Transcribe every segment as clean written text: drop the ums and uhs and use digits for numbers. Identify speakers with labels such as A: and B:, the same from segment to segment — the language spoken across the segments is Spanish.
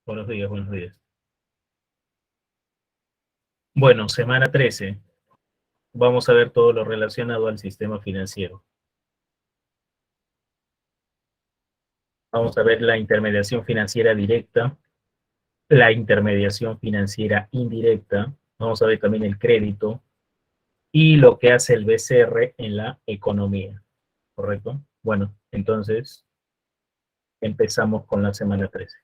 A: Buenos días, buenos días. Bueno, semana 13. Vamos a ver todo lo relacionado al sistema financiero. Vamos a ver la intermediación financiera directa, la intermediación financiera indirecta. Vamos a ver también el crédito y lo que hace el BCR en la economía. ¿Correcto? Bueno, entonces empezamos con la semana 13.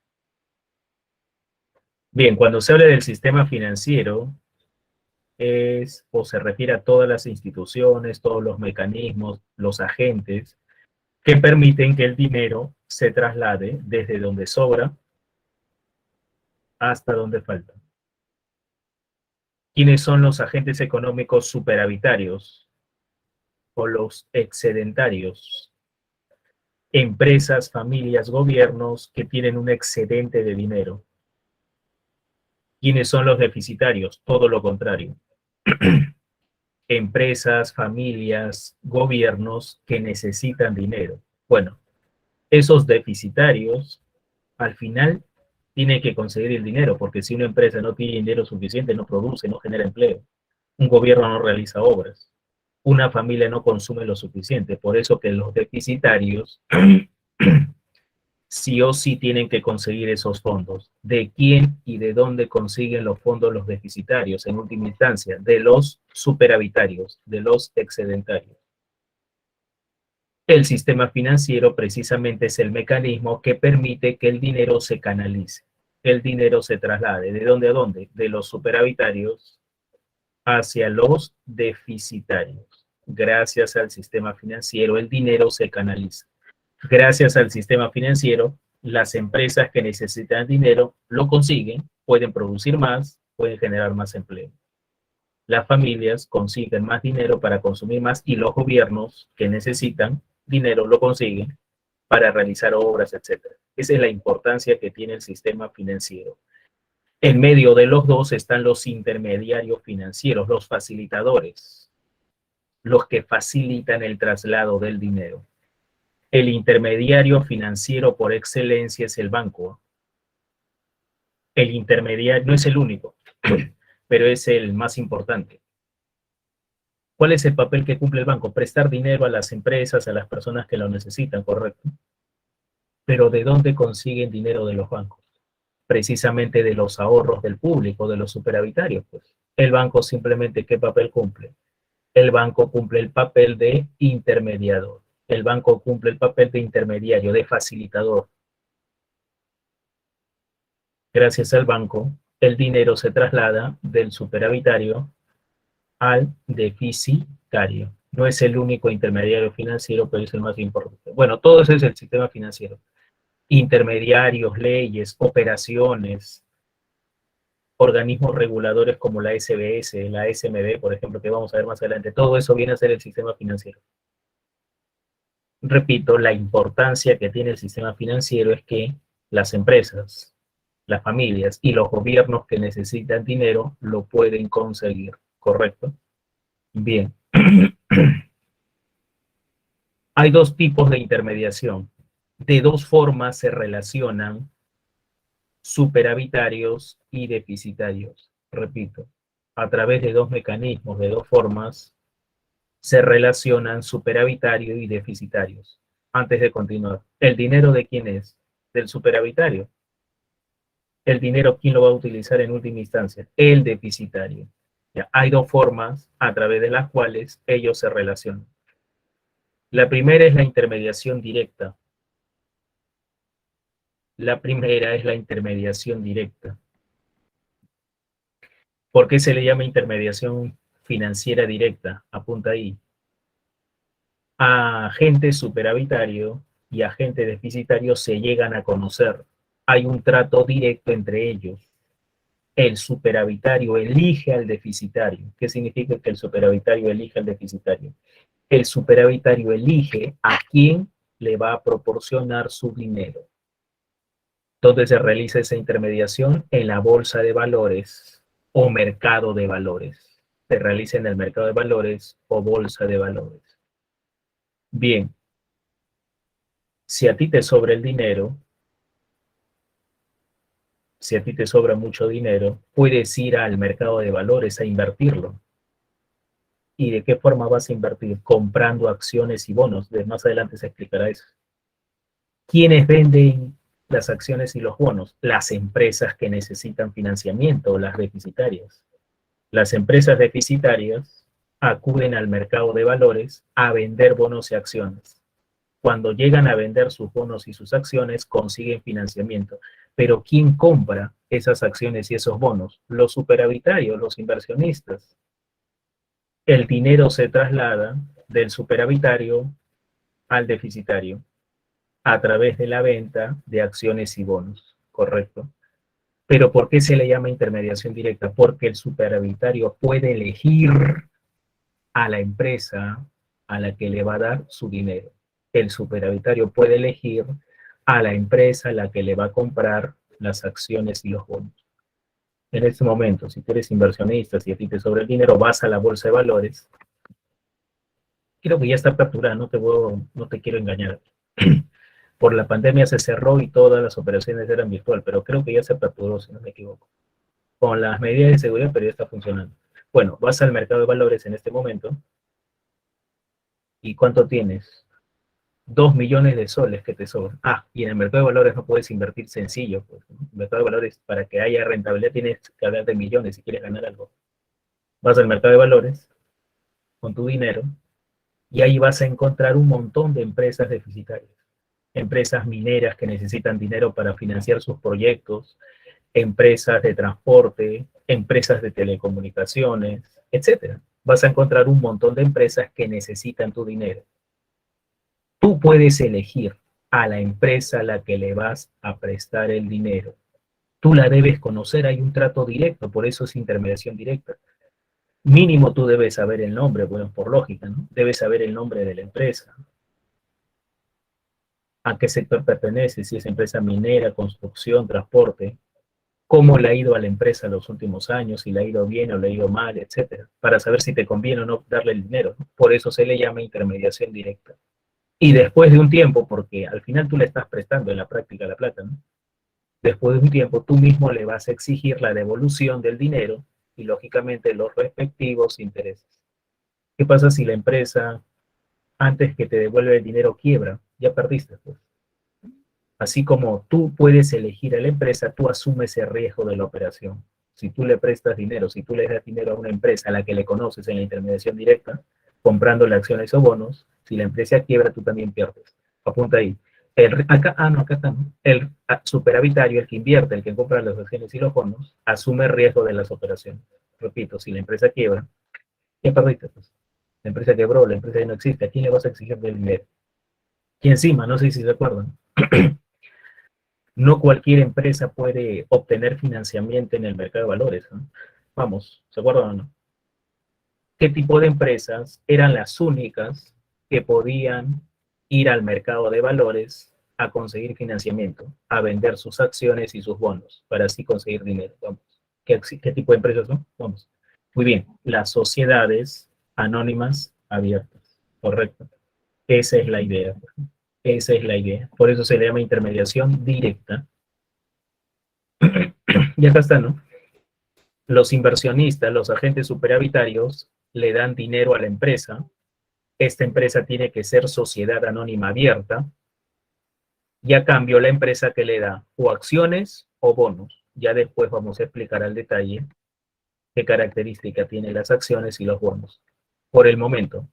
A: Bien, cuando se habla del sistema financiero, es o se refiere a todas las instituciones, todos los mecanismos, los agentes que permiten que el dinero se traslade desde donde sobra hasta donde falta. ¿Quiénes son los agentes económicos superavitarios o los excedentarios? Empresas, familias, gobiernos que tienen un excedente de dinero. ¿Quiénes son los deficitarios? Todo lo contrario. Empresas, familias, gobiernos que necesitan dinero. Bueno, esos deficitarios al final tiene que conseguir el dinero, porque si una empresa no tiene dinero suficiente, no produce, no genera empleo. Un gobierno no realiza obras. Una familia no consume lo suficiente. Por eso que los deficitarios sí o sí tienen que conseguir esos fondos. ¿De quién y de dónde consiguen los fondos los deficitarios? En última instancia, de los superavitarios, de los excedentarios. El sistema financiero precisamente es el mecanismo que permite que el dinero se canalice, que el dinero se traslade. ¿De dónde a dónde? De los superavitarios hacia los deficitarios. Gracias al sistema financiero, el dinero se canaliza. Gracias al sistema financiero, las empresas que necesitan dinero lo consiguen, pueden producir más, pueden generar más empleo. Las familias consiguen más dinero para consumir más y los gobiernos que necesitan dinero lo consiguen para realizar obras, etcétera. Esa es la importancia que tiene el sistema financiero. En medio de los dos están los intermediarios financieros, los facilitadores, los que facilitan el traslado del dinero. El intermediario financiero por excelencia es el banco. El intermediario no es el único, pero es el más importante. ¿Cuál es el papel que cumple el banco? Prestar dinero a las empresas, a las personas que lo necesitan, correcto. Pero ¿de dónde consiguen dinero de los bancos? Precisamente de los ahorros del público, de los superavitarios. Pues. El banco simplemente, ¿qué papel cumple? El banco cumple el papel de intermediador. El banco cumple el papel de intermediario, de facilitador. Gracias al banco, el dinero se traslada del superavitario al deficitario. No es el único intermediario financiero, pero es el más importante. Bueno, todo eso es el sistema financiero. Intermediarios, leyes, operaciones, organismos reguladores como la SBS, la SMB, por ejemplo, que vamos a ver más adelante. Todo eso viene a ser el sistema financiero. Repito, la importancia que tiene el sistema financiero es que las empresas, las familias y los gobiernos que necesitan dinero lo pueden conseguir, ¿correcto? Bien. Hay dos tipos de intermediación. De dos formas se relacionan superavitarios y deficitarios. Repito, a través de dos mecanismos, de dos formas, se relacionan superavitarios y deficitarios. Antes de continuar, ¿el dinero de quién es? Del superavitario. El dinero, ¿quién lo va a utilizar en última instancia? El deficitario. Ya, hay dos formas a través de las cuales ellos se relacionan. La primera es la intermediación directa. La primera es la intermediación directa. ¿Por qué se le llama intermediación financiera directa? Apunta ahí. A agente superavitario y agente deficitario se llegan a conocer. Hay un trato directo entre ellos. El superavitario elige al deficitario. ¿Qué significa que el superavitario elige al deficitario? El superavitario elige a quién le va a proporcionar su dinero. ¿Dónde se realiza esa intermediación? En la bolsa de valores o mercado de valores. Se realiza en el mercado de valores o bolsa de valores. Bien, si a ti te sobra el dinero, Si a ti te sobra mucho dinero, puedes ir al mercado de valores a invertirlo. ¿Y de qué forma vas a invertir? Comprando acciones y bonos. De más adelante se explicará eso. ¿Quiénes venden las acciones y los bonos? Las empresas que necesitan financiamiento, las deficitarias. Las empresas deficitarias acuden al mercado de valores a vender bonos y acciones. Cuando llegan a vender sus bonos y sus acciones, consiguen financiamiento. Pero ¿quién compra esas acciones y esos bonos? Los superavitarios, los inversionistas. El dinero se traslada del superavitario al deficitario a través de la venta de acciones y bonos, ¿correcto? Pero ¿por qué se le llama intermediación directa? Porque el superavitario puede elegir a la empresa a la que le va a dar su dinero. El superavitario puede elegir a la empresa a la que le va a comprar las acciones y los bonos. En este momento, si tú eres inversionista, si a ti te sobra el dinero, vas a la bolsa de valores. Creo que ya está aperturada, no te quiero engañar. Por la pandemia se cerró y todas las operaciones eran virtual, pero creo que ya se aperturó, si no me equivoco. Con las medidas de seguridad, pero ya está funcionando. Bueno, vas al mercado de valores en este momento. ¿Y cuánto tienes? 2 millones de soles que te sobran. Ah, y en el mercado de valores no puedes invertir sencillo. Pues, ¿no? En el mercado de valores, para que haya rentabilidad, tienes que hablar de millones si quieres ganar algo. Vas al mercado de valores con tu dinero y ahí vas a encontrar un montón de empresas deficitarias. Empresas mineras que necesitan dinero para financiar sus proyectos, empresas de transporte, empresas de telecomunicaciones, etcétera. Vas a encontrar un montón de empresas que necesitan tu dinero. Tú puedes elegir a la empresa a la que le vas a prestar el dinero. Tú la debes conocer, hay un trato directo, por eso es intermediación directa. Mínimo tú debes saber el nombre, bueno, por lógica, ¿no? Debes saber el nombre de la empresa, a qué sector pertenece, si es empresa minera, construcción, transporte, cómo le ha ido a la empresa en los últimos años, si le ha ido bien o le ha ido mal, etcétera, para saber si te conviene o no darle el dinero, ¿no? Por eso se le llama intermediación directa. Y después de un tiempo, porque al final tú le estás prestando en la práctica la plata, ¿no? Después de un tiempo tú mismo le vas a exigir la devolución del dinero y lógicamente los respectivos intereses. ¿Qué pasa si la empresa, antes que te devuelva el dinero, quiebra? Ya perdiste, pues. Así como tú puedes elegir a la empresa, tú asumes el riesgo de la operación. Si tú le prestas dinero, si tú le das dinero a una empresa a la que le conoces en la intermediación directa, comprándole acciones o bonos, si la empresa quiebra, tú también pierdes. Apunta ahí. Acá está, ¿no? El superavitario, el que invierte, el que compra las acciones y los bonos, asume el riesgo de las operaciones. Repito, si la empresa quiebra, ¿qué perdiste? Pues? La empresa quebró, la empresa ya no existe. ¿A quién le vas a exigir del dinero? Y encima, no sé si se acuerdan, no cualquier empresa puede obtener financiamiento en el mercado de valores, ¿no? Vamos, ¿se acuerdan o no? ¿Qué tipo de empresas eran las únicas que podían ir al mercado de valores a conseguir financiamiento, a vender sus acciones y sus bonos, para así conseguir dinero? Vamos. ¿Qué tipo de empresas son? Vamos. Muy bien, las sociedades anónimas abiertas, correcto. Esa es la idea. Esa es la idea. Por eso se le llama intermediación directa. Y acá está, ¿no? Los inversionistas, los agentes superavitarios, le dan dinero a la empresa. Esta empresa tiene que ser sociedad anónima abierta. Y a cambio, la empresa que le da o acciones o bonos. Ya después vamos a explicar al detalle qué característica tienen las acciones y los bonos. Por el momento,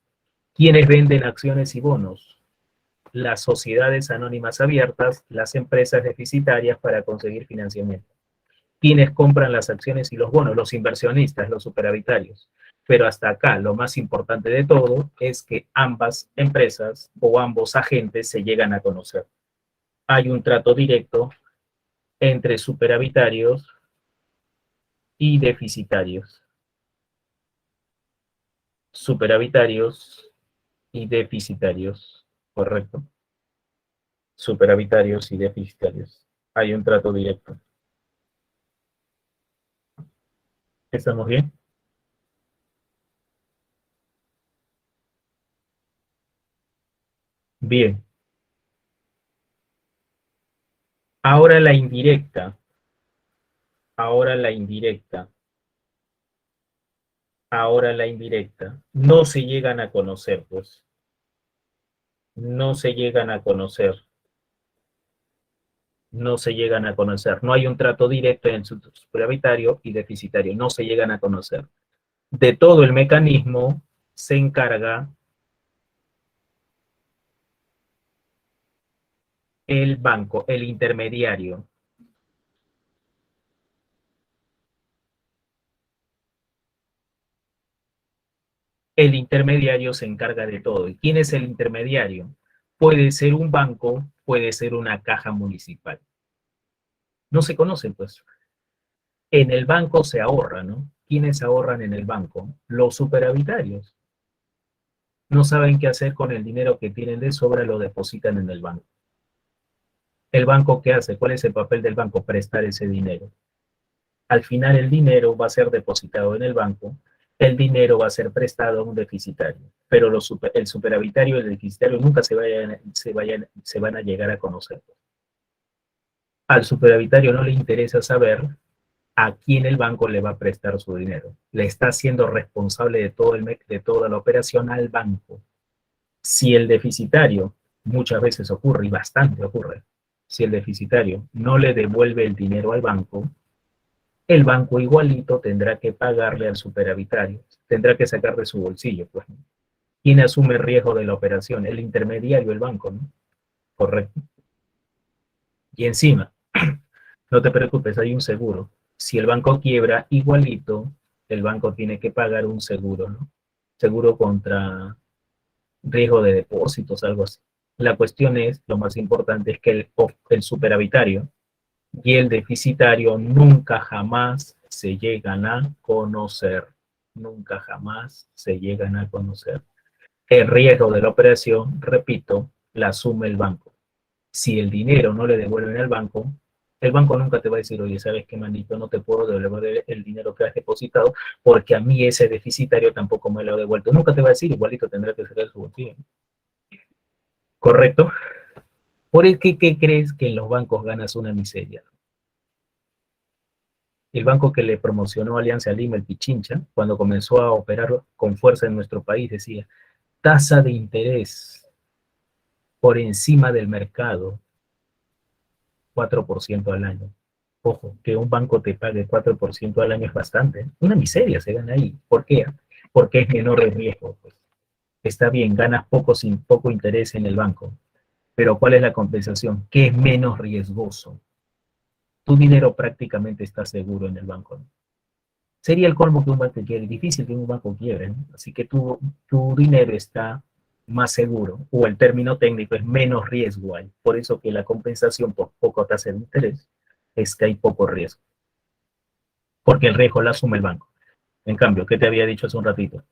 A: ¿quiénes venden acciones y bonos? Las sociedades anónimas abiertas, las empresas deficitarias para conseguir financiamiento. ¿Quiénes compran las acciones y los bonos? Los inversionistas, los superavitarios. Pero hasta acá, lo más importante de todo es que ambas empresas o ambos agentes se llegan a conocer. Hay un trato directo entre superavitarios y deficitarios. Superavitarios y deficitarios, ¿correcto? Superavitarios y deficitarios. Hay un trato directo. ¿Estamos bien? Bien. Ahora la indirecta. Ahora la indirecta. Ahora la indirecta. No se llegan a conocer, pues. No se llegan a conocer. No se llegan a conocer. No hay un trato directo en su superavitario y deficitario. No se llegan a conocer. De todo el mecanismo se encarga el banco, el intermediario. El intermediario se encarga de todo. ¿Y quién es el intermediario? Puede ser un banco, puede ser una caja municipal. No se conocen, pues. En el banco se ahorra, ¿no? ¿Quiénes ahorran en el banco? Los superavitarios. No saben qué hacer con el dinero que tienen de sobra, lo depositan en el banco. ¿El banco qué hace? ¿Cuál es el papel del banco? Prestar ese dinero. Al final el dinero va a ser depositado en el banco, el dinero va a ser prestado a un deficitario, pero el superavitario y el deficitario nunca se van a llegar a conocer. Al superavitario no le interesa saber a quién el banco le va a prestar su dinero. Le está haciendo responsable de toda la operación al banco. Si el deficitario, muchas veces ocurre y bastante ocurre, si el deficitario no le devuelve el dinero al banco, el banco igualito tendrá que pagarle al superavitario, tendrá que sacar de su bolsillo, pues. ¿Quién asume el riesgo de la operación? El intermediario, el banco, ¿no? Correcto. Y encima, no te preocupes, hay un seguro. Si el banco quiebra, igualito, el banco tiene que pagar un seguro, ¿no? Seguro contra riesgo de depósitos, algo así. La cuestión es, lo más importante es que el superavitario y el deficitario nunca jamás se llegan a conocer. Nunca jamás se llegan a conocer. El riesgo de la operación, repito, la asume el banco. Si el dinero no le devuelven al banco, el banco nunca te va a decir, oye, ¿sabes qué, manito? No te puedo devolver el dinero que has depositado porque a mí ese deficitario tampoco me lo ha devuelto. Nunca te va a decir, igualito tendrá que sacar su bolsillo. ¿Correcto? ¿Por el que qué crees que en los bancos ganas una miseria? El banco que le promocionó Alianza Lima, el Pichincha, cuando comenzó a operar con fuerza en nuestro país, decía, tasa de interés por encima del mercado, 4% al año. Ojo, que un banco te pague 4% al año es bastante. Una miseria se gana ahí. ¿Por qué? Porque es menor el riesgo. Pues. Está bien, ganas poco interés en el banco, pero ¿cuál es la compensación? Que es menos riesgoso. Tu dinero prácticamente está seguro en el banco, ¿no? Sería el colmo que un banco quiebre, difícil que un banco quiebre, ¿no? Así que tu dinero está más seguro, o el término técnico es menos riesgo hay. Por eso que la compensación por poco tasa de interés es que hay poco riesgo, porque el riesgo lo asume el banco. En cambio, ¿qué te había dicho hace un ratito?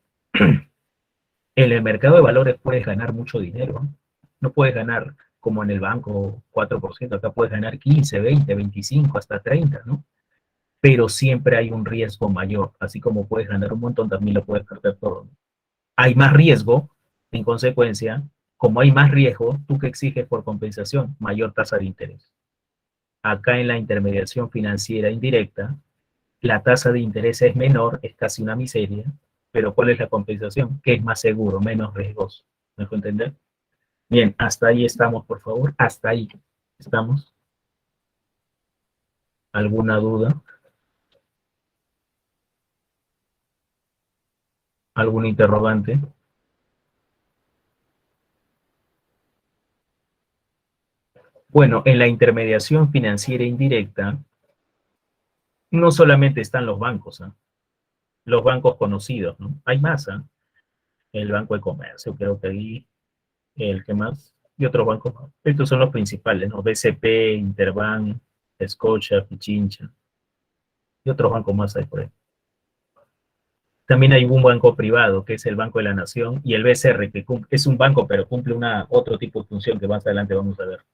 A: En el mercado de valores puedes ganar mucho dinero, ¿no? No puedes ganar como en el banco 4%, acá puedes ganar 15, 20, 25, hasta 30, ¿no? Pero siempre hay un riesgo mayor. Así como puedes ganar un montón, también lo puedes perder todo. Hay más riesgo, en consecuencia, como hay más riesgo, ¿tú qué exiges por compensación? Mayor tasa de interés. Acá en la intermediación financiera indirecta, la tasa de interés es menor, es casi una miseria, pero ¿cuál es la compensación? Que es más seguro, menos riesgoso. ¿Me dejo entender? Bien, hasta ahí estamos, por favor. Hasta ahí estamos. ¿Alguna duda? ¿Algún interrogante? Bueno, en la intermediación financiera indirecta, no solamente están los bancos, ¿eh? Los bancos conocidos, ¿no? Hay más, ¿eh? El Banco de Comercio, creo que ahí, el que más, y otros bancos más. Estos son los principales, ¿no? BCP, Interbank, Scotia, Pichincha, y otros bancos más hay por ahí. También hay un banco privado, que es el Banco de la Nación, y el BCR, que es un banco, pero cumple otro tipo de función que más adelante vamos a ver.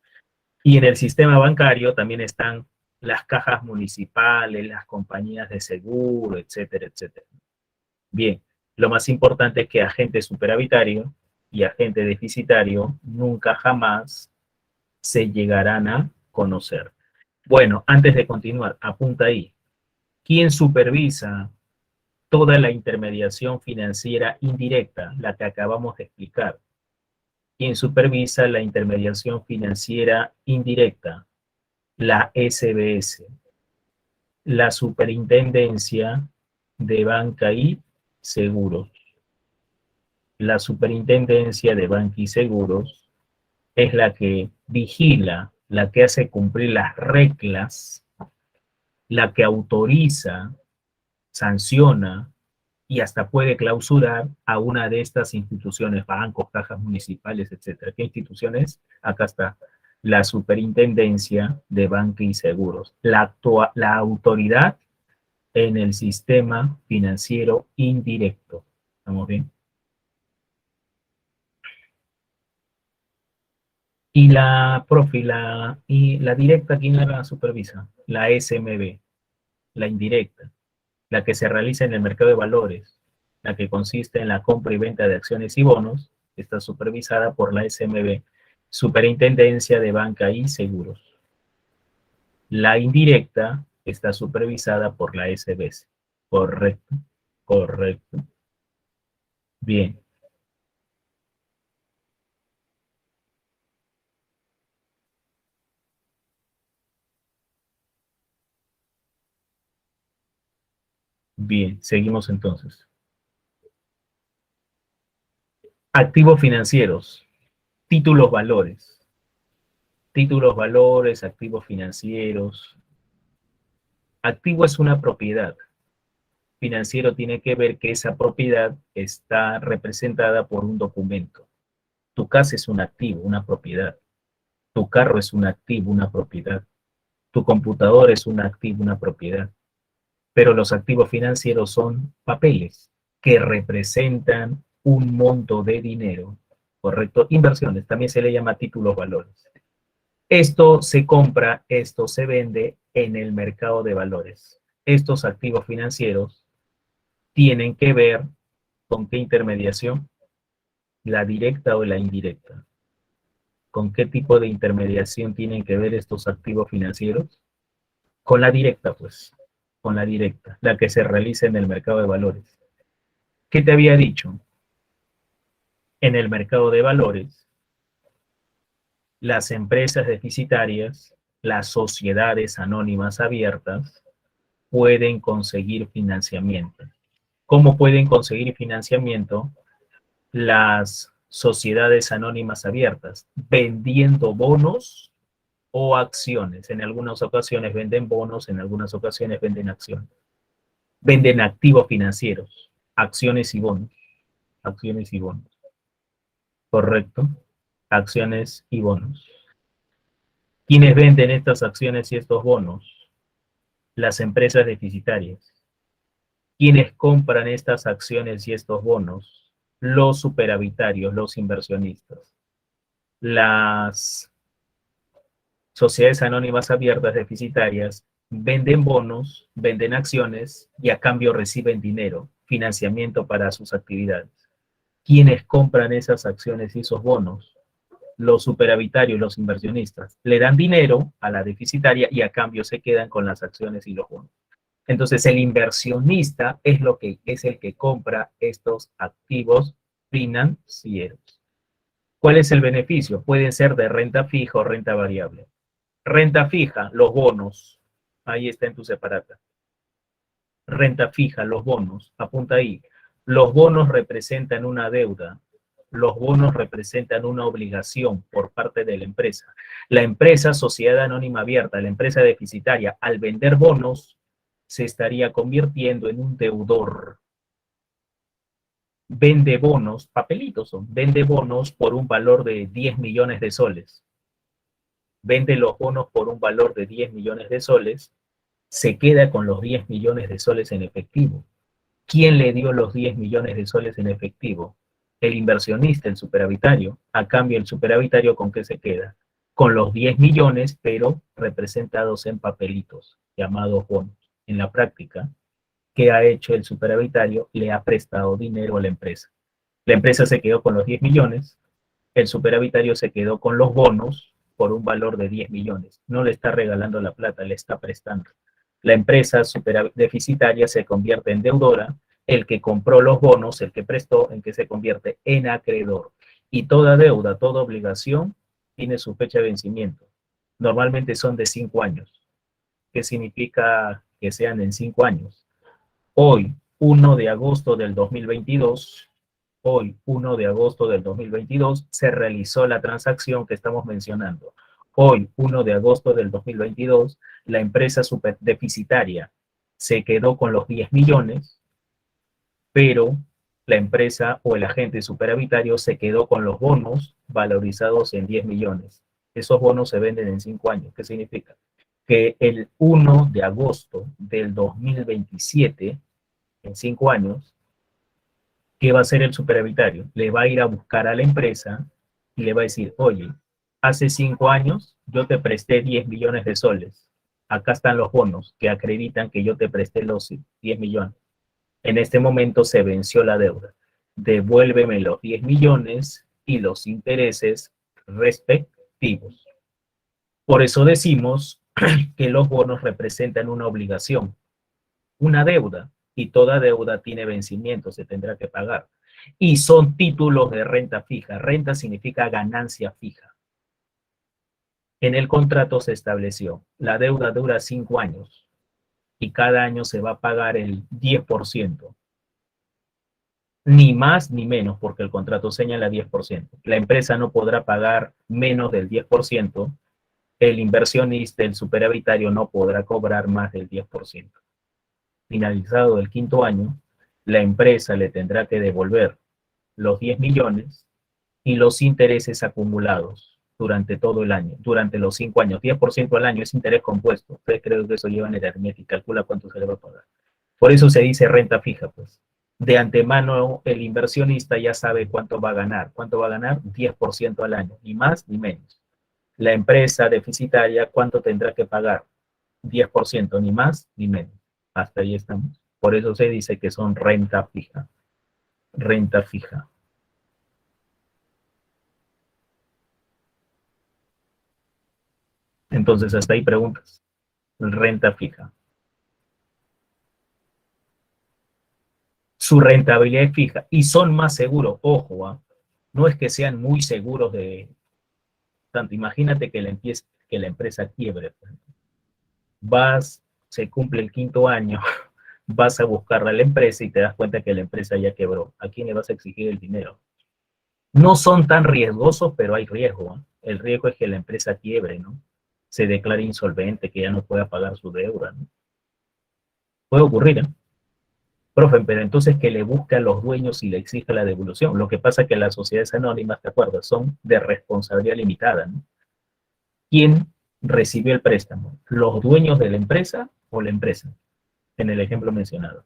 A: Y en el sistema bancario también están las cajas municipales, las compañías de seguro, etcétera, etcétera. Bien, lo más importante es que agente superavitario y agente deficitario nunca jamás se llegarán a conocer. Bueno, antes de continuar, apunta ahí. ¿Quién supervisa toda la intermediación financiera indirecta, la que acabamos de explicar? ¿Quién supervisa la intermediación financiera indirecta? La SBS, la Superintendencia de Banca y Seguros. La Superintendencia de Banca y Seguros es la que vigila, la que hace cumplir las reglas, la que autoriza, sanciona y hasta puede clausurar a una de estas instituciones, bancos, cajas municipales, etcétera. ¿Qué instituciones? Acá está, la Superintendencia de Banca y Seguros, la autoridad en el sistema financiero indirecto. ¿Estamos bien? Y la directa, ¿quién la supervisa? La SMB, la indirecta, la que se realiza en el mercado de valores, la que consiste en la compra y venta de acciones y bonos, está supervisada por la SMB, Superintendencia de Banca y Seguros. La indirecta está supervisada por la SBS. Correcto, correcto. Bien. Bien, seguimos entonces. Activos financieros, títulos valores. Títulos valores, activos financieros. Activo es una propiedad. Financiero tiene que ver que esa propiedad está representada por un documento. Tu casa es un activo, una propiedad. Tu carro es un activo, una propiedad. Tu computador es un activo, una propiedad. Pero los activos financieros son papeles que representan un monto de dinero, ¿correcto? Inversiones, también se le llama títulos valores. Esto se compra, esto se vende en el mercado de valores. Estos activos financieros tienen que ver con qué intermediación, la directa o la indirecta. ¿Con qué tipo de intermediación tienen que ver estos activos financieros? Con la directa, pues, con la directa, la que se realiza en el mercado de valores. ¿Qué te había dicho? En el mercado de valores, las empresas deficitarias, las sociedades anónimas abiertas, pueden conseguir financiamiento. ¿Cómo pueden conseguir financiamiento? Las sociedades anónimas abiertas, vendiendo bonos o acciones. En algunas ocasiones venden bonos, en algunas ocasiones venden acciones. Venden activos financieros, acciones y bonos. Acciones y bonos. Correcto. Acciones y bonos. ¿Quiénes venden estas acciones y estos bonos? Las empresas deficitarias. ¿Quiénes compran estas acciones y estos bonos? Los superavitarios, los inversionistas. Las sociedades anónimas abiertas deficitarias venden bonos, venden acciones y a cambio reciben dinero, financiamiento para sus actividades. ¿Quiénes compran esas acciones y esos bonos? Los superavitarios, los inversionistas. Le dan dinero a la deficitaria y a cambio se quedan con las acciones y los bonos. Entonces el inversionista es el que compra estos activos financieros. ¿Cuál es el beneficio? Pueden ser de renta fija o renta variable. Renta fija, los bonos. Ahí está en tu separata. Renta fija, los bonos. Apunta ahí. Los bonos representan una deuda. Los bonos representan una obligación por parte de la empresa. La empresa, sociedad anónima abierta, la empresa deficitaria, al vender bonos, se estaría convirtiendo en un deudor. Vende bonos, papelitos son, vende bonos por un valor de 10 millones de soles. Vende los bonos por un valor de 10 millones de soles, se queda con los 10 millones de soles en efectivo. ¿Quién le dio los 10 millones de soles en efectivo? El inversionista, el superavitario. A cambio, el superavitario, ¿con qué se queda? Con los 10 millones, pero representados en papelitos, llamados bonos. En la práctica, ¿qué ha hecho el superavitario? Le ha prestado dinero a la empresa. La empresa se quedó con los 10 millones, el superavitario se quedó con los bonos por un valor de 10 millones. No le está regalando la plata, le está prestando. La empresa deficitaria se convierte en deudora, el que compró los bonos, el que prestó, en que se convierte en acreedor. Y toda deuda, toda obligación tiene su fecha de vencimiento. Normalmente son de 5 años. ¿Qué significa que sean en 5 años? Hoy, 1 de agosto del 2022, hoy, 1 de agosto del 2022, se realizó la transacción que estamos mencionando. Hoy, 1 de agosto del 2022, la empresa superdeficitaria se quedó con los 10 millones, pero la empresa o el agente superavitario se quedó con los bonos valorizados en 10 millones. Esos bonos se venden en 5 años. ¿Qué significa? Que el 1 de agosto del 2027, en 5 años, ¿qué va a hacer el superavitario? Le va a ir a buscar a la empresa y le va a decir, oye, hace 5 años yo te presté 10 millones de soles. Acá están los bonos que acreditan que yo te presté los 10 millones. En este momento se venció la deuda. Devuélveme los 10 millones y los intereses respectivos. Por eso decimos que los bonos representan una obligación, una deuda, y toda deuda tiene vencimiento, se tendrá que pagar. Y son títulos de renta fija. Renta significa ganancia fija. En el contrato se estableció, la deuda dura 5 años y cada año se va a pagar el 10%. Ni más ni menos, porque el contrato señala 10%. La empresa no podrá pagar menos del 10%. El inversionista, el superavitario, no podrá cobrar más del 10%. Finalizado el 5.º año, la empresa le tendrá que devolver los 10 millones y los intereses acumulados durante todo el año, durante los 5 años. 10% al año es interés compuesto. Ustedes creen que eso lleva en el aritmética, calcula cuánto se le va a pagar. Por eso se dice renta fija, pues. De antemano, el inversionista ya sabe cuánto va a ganar. ¿Cuánto va a ganar? 10% al año, ni más ni menos. La empresa deficitaria, ¿cuánto tendrá que pagar? 10%, ni más ni menos. Hasta ahí estamos. Por eso se dice que son renta fija. Renta fija. Entonces, hasta ahí preguntas. Renta fija. Su rentabilidad es fija y son más seguros. Ojo, ¿eh? No es que sean muy seguros de tanto. Imagínate que la empresa quiebre. Se cumple el 5.º año, vas a buscar a la empresa y te das cuenta que la empresa ya quebró. ¿A quién le vas a exigir el dinero? No son tan riesgosos, pero hay riesgo. El riesgo es que la empresa quiebre, ¿no? Se declare insolvente, que ya no pueda pagar su deuda, ¿no? Puede ocurrir, ¿eh? Profe, pero entonces que le busque a los dueños y le exija la devolución. Lo que pasa es que las sociedades anónimas, ¿te acuerdas? Son de responsabilidad limitada, ¿no? ¿Quién recibió el préstamo? ¿Los dueños de la empresa o la empresa? En el ejemplo mencionado.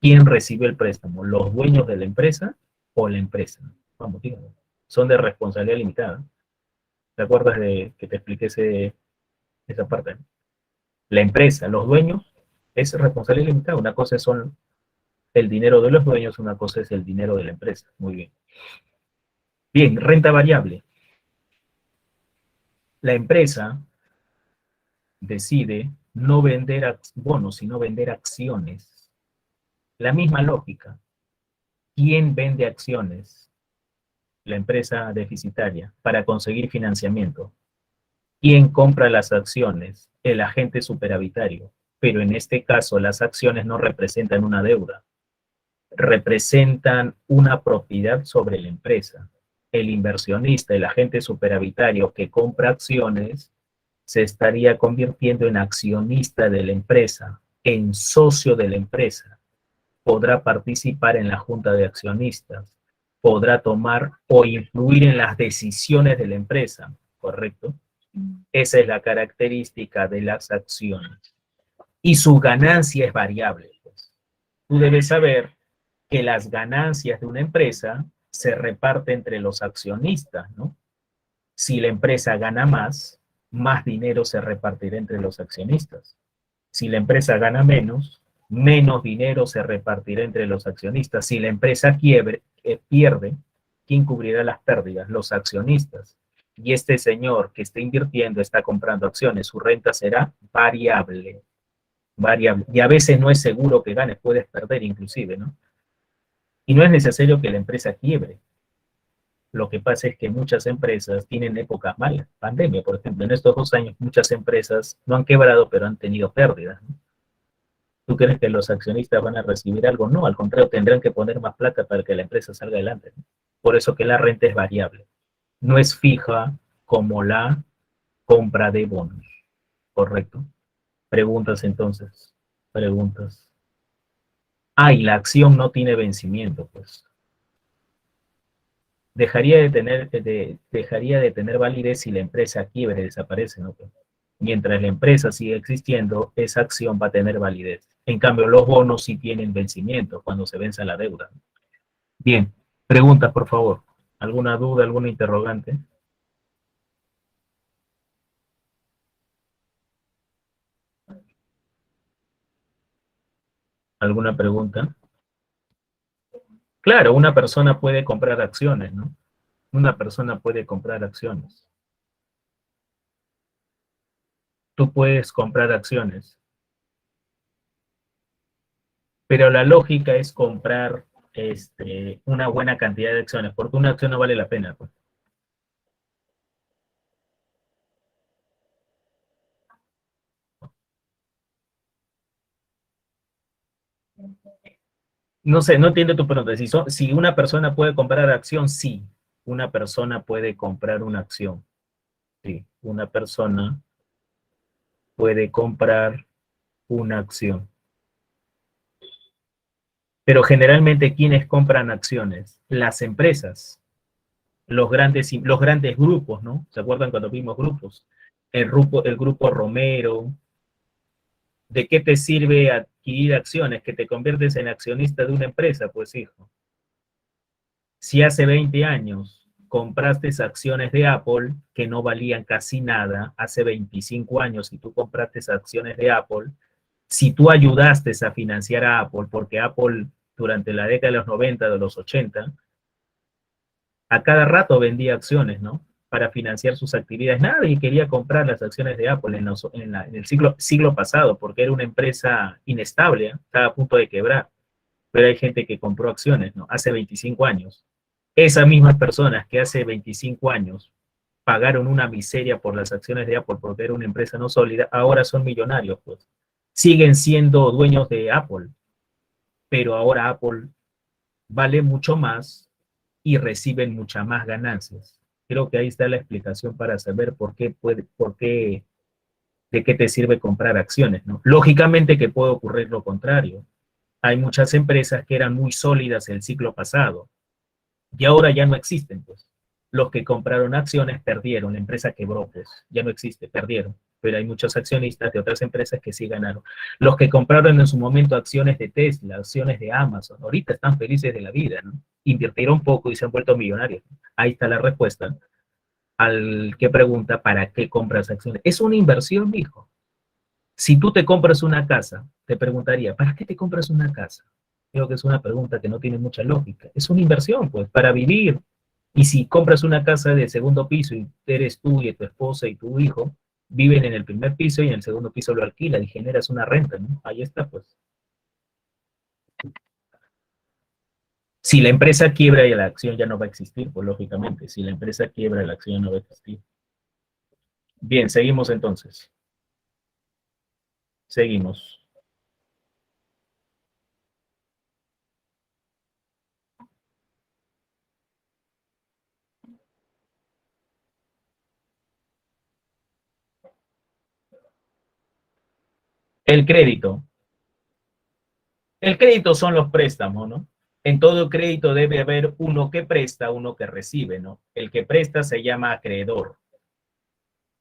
A: ¿Quién recibió el préstamo? ¿Los dueños de la empresa o la empresa? Vamos, díganme. Son de responsabilidad limitada. ¿Te acuerdas de que te expliqué esa parte? La empresa, los dueños, es responsabilidad limitada. Una cosa son el dinero de los dueños, una cosa es el dinero de la empresa. Muy bien. Bien, renta variable. La empresa decide no vender bonos, sino vender acciones. La misma lógica. ¿Quién vende acciones? La empresa deficitaria, para conseguir financiamiento. ¿Quién compra las acciones? El agente superavitario. Pero en este caso, las acciones no representan una deuda, representan una propiedad sobre la empresa. El inversionista, el agente superavitario que compra acciones, se estaría convirtiendo en accionista de la empresa, en socio de la empresa. Podrá participar en la junta de accionistas, podrá tomar o influir en las decisiones de la empresa, ¿correcto? Esa es la característica de las acciones. Y su ganancia es variable, pues. Tú debes saber que las ganancias de una empresa se reparten entre los accionistas, ¿no? Si la empresa gana más, más dinero se repartirá entre los accionistas. Si la empresa gana menos, menos dinero se repartirá entre los accionistas. Si la empresa pierde, ¿quién cubrirá las pérdidas? Los accionistas. Y este señor que está invirtiendo, está comprando acciones, su renta será variable. variable. Y a veces no es seguro que ganes, puedes perder inclusive, ¿no? Y no es necesario que la empresa quiebre. Lo que pasa es que muchas empresas tienen épocas malas. Pandemia, por ejemplo, en estos 2 años muchas empresas no han quebrado, pero han tenido pérdidas, ¿no? ¿Tú crees que los accionistas van a recibir algo? No, al contrario, tendrán que poner más plata para que la empresa salga adelante, ¿no? Por eso que la renta es variable. No es fija como la compra de bonos. ¿Correcto? Preguntas entonces. Preguntas. Ah, y la acción no tiene vencimiento, pues. Dejaría de tener validez si la empresa quiebre, desaparece, ¿no? Mientras la empresa siga existiendo, esa acción va a tener validez. En cambio, los bonos sí tienen vencimiento cuando se venza la deuda. Bien, preguntas, por favor. ¿Alguna duda, alguna interrogante? ¿Alguna pregunta? Claro, una persona puede comprar acciones, ¿no? Una persona puede comprar acciones. Tú puedes comprar acciones, pero la lógica es comprar una buena cantidad de acciones, porque una acción no vale la pena, pues. No sé, no entiendo tu pregunta. Si una persona puede comprar acción, sí. Una persona puede comprar una acción. Sí, una persona puede comprar una acción. Pero generalmente, ¿quiénes compran acciones? Las empresas, los grandes grupos, ¿no? ¿Se acuerdan cuando vimos grupos? El grupo Romero. ¿De qué te sirve adquirir acciones? Que te conviertes en accionista de una empresa, pues hijo. Si hace 20 años compraste acciones de Apple que no valían casi nada, hace 25 años y tú compraste acciones de Apple, si tú ayudaste a financiar a Apple, porque Apple durante la década de los 90, de los 80, a cada rato vendía acciones, ¿no? Para financiar sus actividades. Nadie quería comprar las acciones de Apple en el siglo pasado, porque era una empresa inestable, ¿eh? Estaba a punto de quebrar. Pero hay gente que compró acciones, ¿no? Hace 25 años. Esas mismas personas que hace 25 años pagaron una miseria por las acciones de Apple porque era una empresa no sólida, ahora son millonarios, pues. Siguen siendo dueños de Apple, pero ahora Apple vale mucho más y reciben muchas más ganancias. Creo que ahí está la explicación para saber de qué te sirve comprar acciones, ¿no? Lógicamente que puede ocurrir lo contrario. Hay muchas empresas que eran muy sólidas el ciclo pasado y ahora ya no existen, pues. Los que compraron acciones perdieron, la empresa quebró, pues, ya no existe, perdieron. Pero hay muchos accionistas de otras empresas que sí ganaron. Los que compraron en su momento acciones de Tesla, acciones de Amazon, ahorita están felices de la vida, ¿no? Invirtieron poco y se han vuelto millonarios. Ahí está la respuesta al que pregunta, ¿para qué compras acciones? Es una inversión, hijo. Si tú te compras una casa, te preguntaría, ¿para qué te compras una casa? Creo que es una pregunta que no tiene mucha lógica. Es una inversión, pues, para vivir. Y si compras una casa de segundo piso y eres tú y tu esposa y tu hijo, viven en el primer piso y en el segundo piso lo alquilan y generas una renta, ¿no? Ahí está, pues. Si la empresa quiebra y la acción ya no va a existir, pues lógicamente, si la empresa quiebra, la acción no va a existir. Bien, seguimos entonces. Seguimos. El crédito. El crédito son los préstamos, ¿no? En todo crédito debe haber uno que presta, uno que recibe, ¿no? El que presta se llama acreedor,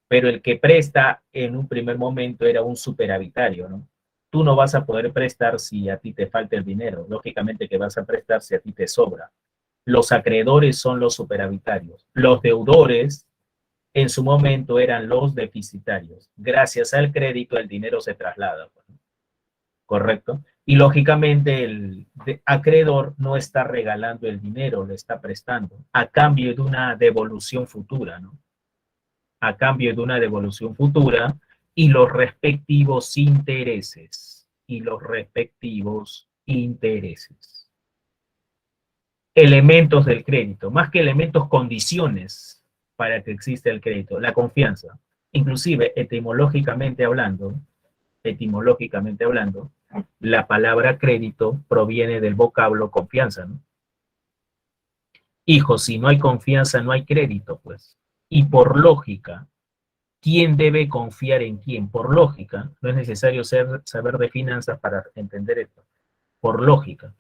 A: pero el que presta en un primer momento era un superavitario, ¿no? Tú no vas a poder prestar si a ti te falta el dinero, lógicamente que vas a prestar si a ti te sobra. Los acreedores son los superavitarios. Los deudores en su momento eran los deficitarios. Gracias al crédito el dinero se traslada, ¿no? ¿Correcto? Y lógicamente el acreedor no está regalando el dinero, le está prestando a cambio de una devolución futura, ¿no? A cambio de una devolución futura y los respectivos intereses. Y los respectivos intereses. Elementos del crédito, más que elementos, condiciones para que exista el crédito, la confianza. Inclusive, etimológicamente hablando, la palabra crédito proviene del vocablo confianza, ¿no? Hijo, si no hay confianza, no hay crédito, pues. Y por lógica, ¿quién debe confiar en quién? Por lógica, no es necesario saber de finanzas para entender esto. Por lógica,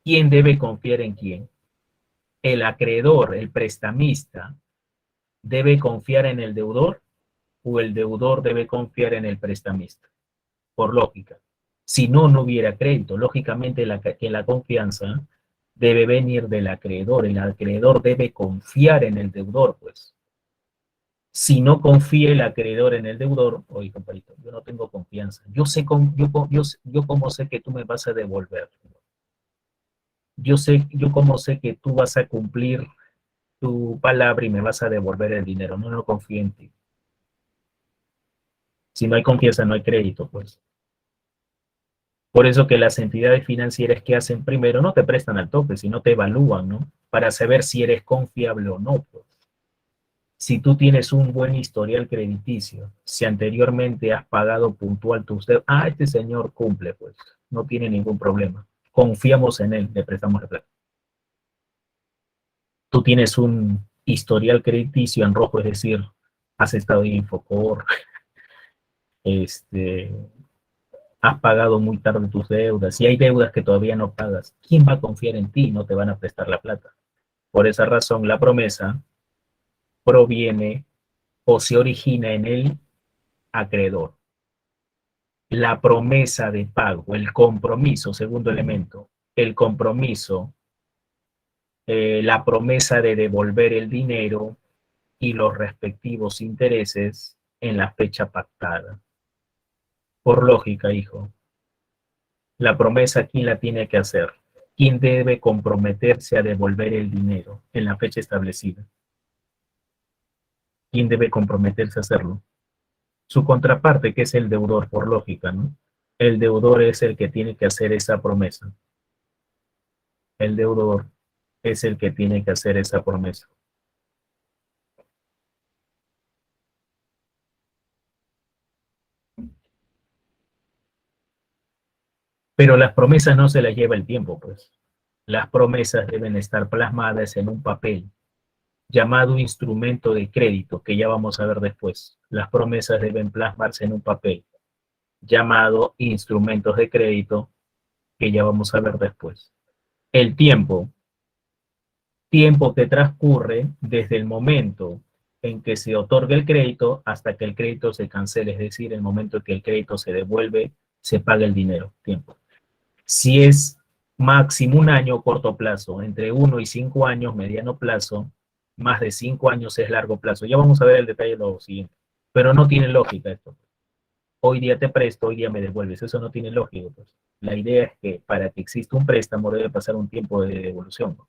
A: ¿quién debe confiar en quién? El acreedor, el prestamista, ¿debe confiar en el deudor o el deudor debe confiar en el prestamista? Por lógica. Si no, no hubiera crédito. Lógicamente, que la confianza debe venir del acreedor. El acreedor debe confiar en el deudor, pues. Si no confía el acreedor en el deudor, oye, compadrito, yo no tengo confianza. Yo cómo sé que tú me vas a devolver. Yo cómo sé que tú vas a cumplir tu palabra y me vas a devolver el dinero. No confío en ti. Si no hay confianza, no hay crédito, pues. Por eso que las entidades financieras, que hacen primero, no te prestan al tope, sino te evalúan, ¿no? Para saber si eres confiable o no, pues. Si tú tienes un buen historial crediticio, si anteriormente has pagado puntual tus deudas, este señor cumple, pues, no tiene ningún problema. Confiamos en él, le prestamos la plata. Tú tienes un historial crediticio en rojo, es decir, has estado en Infocor, has pagado muy tarde tus deudas, y hay deudas que todavía no pagas, ¿quién va a confiar en ti? No te van a prestar la plata. Por esa razón, la promesa proviene o se origina en el acreedor. La promesa de pago, el compromiso, segundo elemento, el compromiso, la promesa de devolver el dinero y los respectivos intereses en la fecha pactada. Por lógica, hijo, la promesa, ¿quién la tiene que hacer? ¿Quién debe comprometerse a devolver el dinero en la fecha establecida? ¿Quién debe comprometerse a hacerlo? Su contraparte, que es el deudor, por lógica, ¿no? El deudor es el que tiene que hacer esa promesa. El deudor es el que tiene que hacer esa promesa. Pero las promesas no se las lleva el tiempo, pues. Las promesas deben estar plasmadas en un papel llamado instrumento de crédito, que ya vamos a ver después. Las promesas deben plasmarse en un papel llamado instrumentos de crédito, que ya vamos a ver después. El tiempo que transcurre desde el momento en que se otorga el crédito hasta que el crédito se cancele, es decir, el momento en que el crédito se devuelve, se paga el dinero, tiempo. Si es máximo un año, corto plazo, entre 1 y 5 años, mediano plazo, más de 5 años es largo plazo. Ya vamos a ver el detalle de lo siguiente. Pero no tiene lógica esto. Hoy día te presto, hoy día me devuelves. Eso no tiene lógica, pues. La idea es que para que exista un préstamo debe pasar un tiempo de devolución, ¿no?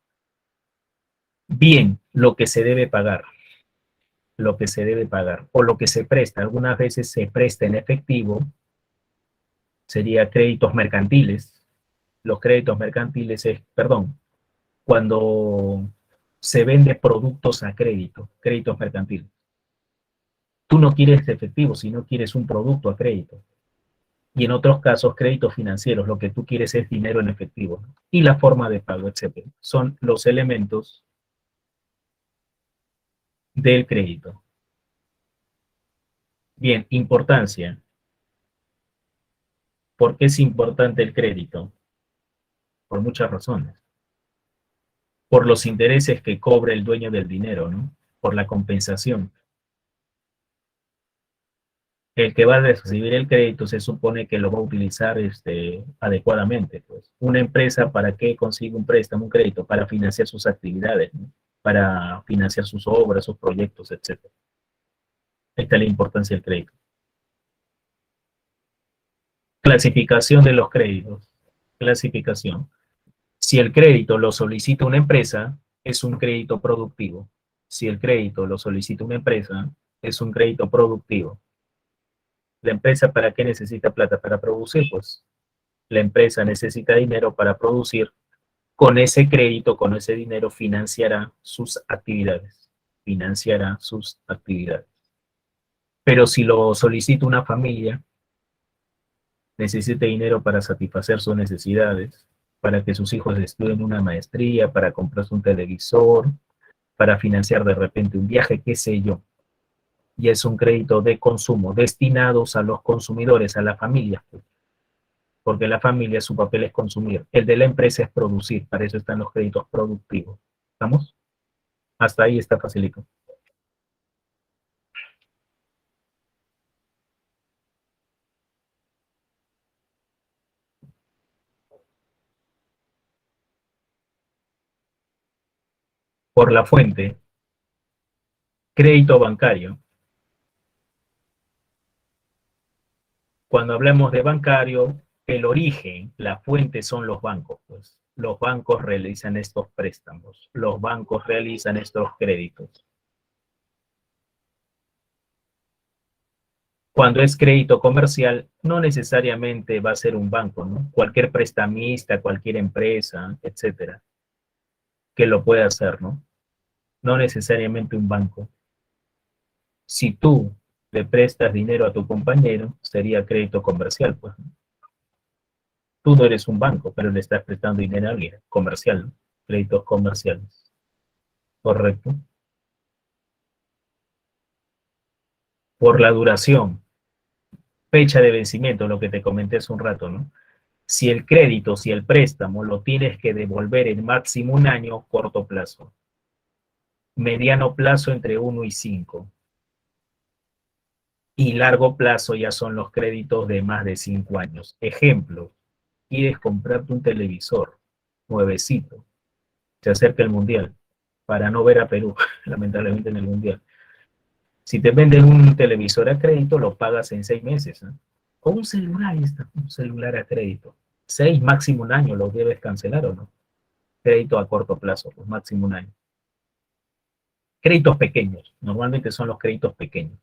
A: Bien, lo que se debe pagar, o lo que se presta. Algunas veces se presta en efectivo, sería créditos mercantiles. Los créditos mercantiles cuando se vende productos a crédito, créditos mercantiles. Tú no quieres efectivo, sino quieres un producto a crédito. Y en otros casos, créditos financieros, lo que tú quieres es dinero en efectivo, ¿no? Y la forma de pago, etc. Son los elementos del crédito. Bien, importancia. ¿Por qué es importante el crédito? Por muchas razones. Por los intereses que cobra el dueño del dinero, ¿no? Por la compensación. El que va a recibir el crédito se supone que lo va a utilizar adecuadamente, pues. Una empresa, ¿para qué consigue un préstamo, un crédito? Para financiar sus actividades, ¿no? Para financiar sus obras, sus proyectos, etc. Esta es la importancia del crédito. Clasificación de los créditos. Clasificación. Si el crédito lo solicita una empresa, es un crédito productivo. Si el crédito lo solicita una empresa, es un crédito productivo. ¿La empresa para qué necesita plata? Para producir, pues. La empresa necesita dinero para producir. Con ese crédito, con ese dinero, financiará sus actividades. Financiará sus actividades. Pero si lo solicita una familia, necesita dinero para satisfacer sus necesidades, para que sus hijos estudien una maestría, para comprarse un televisor, para financiar de repente un viaje, qué sé yo. Y es un crédito de consumo destinados a los consumidores, a la familia, porque la familia su papel es consumir. El de la empresa es producir, para eso están los créditos productivos. ¿Estamos? Hasta ahí está facilito. Por la fuente, crédito bancario. Cuando hablamos de bancario, el origen, la fuente son los bancos, pues. Los bancos realizan estos préstamos, los bancos realizan estos créditos. Cuando es crédito comercial, no necesariamente va a ser un banco, ¿no? Cualquier prestamista, cualquier empresa, etcétera, que lo pueda hacer, ¿no? No necesariamente un banco. Si tú le prestas dinero a tu compañero, sería crédito comercial, pues. Tú no eres un banco, pero le estás prestando dinero a alguien, comercial, ¿no? Créditos comerciales. Correcto. Por la duración, fecha de vencimiento, lo que te comenté hace un rato, ¿no? Si el crédito, si el préstamo lo tienes que devolver en máximo un año, corto plazo. Mediano plazo entre 1 y 5. Y largo plazo ya son los créditos de más de 5 años. Ejemplo, quieres comprarte un televisor nuevecito, se acerca el mundial, para no ver a Perú, lamentablemente en el mundial. Si te venden un televisor a crédito, lo pagas en 6 meses, ¿no? O un celular, un celular a crédito. 6, máximo un año, lo debes cancelar o no. Crédito a corto plazo, pues máximo un año. Créditos pequeños, normalmente son los créditos pequeños.